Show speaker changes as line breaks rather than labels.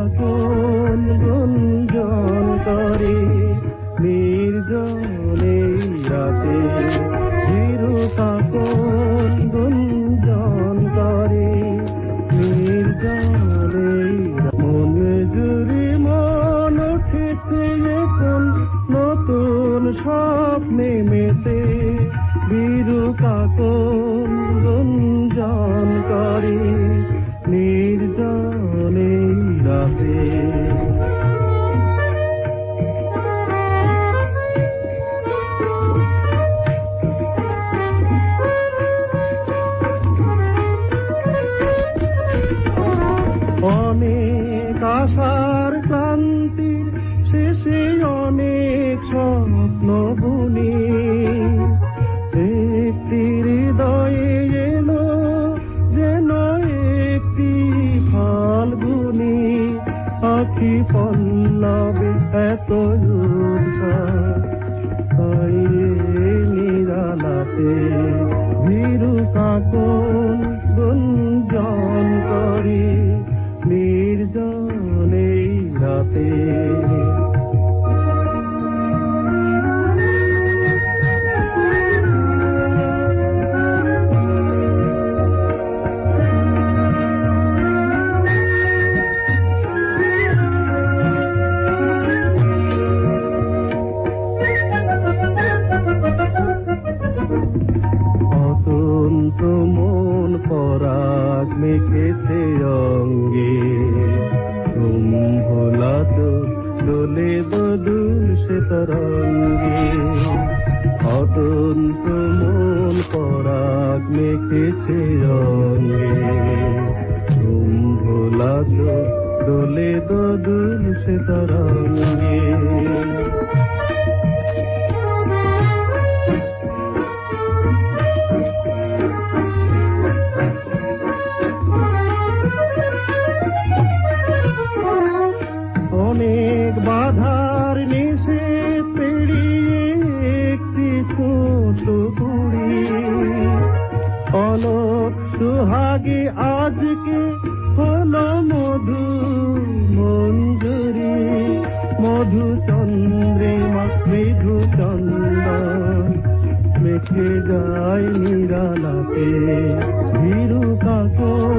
কাকন গুঞ্জন করে নির্জনে রাতে, ভীরু কাকন গুঞ্জন করে নির্জনে। মনে জুড়ি মন উঠেছে এখন নতুন স্বপ্নে মেতে, ভীরু কাকন গুঞ্জন করে নির্জনে রাতে। অনেক আশার ক্লান্তির শেষে অনেক স্বপ্ন বুনি, একটি হৃদয়ে এলো যেন একটি ফাল্গুনি। আখি পল্লবে এত উৎসাহ নিরালাতে, ভীরু কাকন গুঞ্জন করে নির্জনে রাতে। অতন্ত মন পরাগ মেখেছে অঙ্গে, ভোলাত দোলে বদুল সে তরঙ্গে। অতন্ত মন পরাগ মেখেছে অঙ্গে, ভোলাত দোলে বদুল সে তরঙ্গে। অনেক বাধার নিষেধ পেরিয়ে একটি ছোট কুড়ি, অলোক সুহাগে আজকে হলো মধু মঞ্জুরি। মধু চন্দ্রিমা মৃদু চন্দন মেখে যায় নিরালাতে, ভীরু কাকন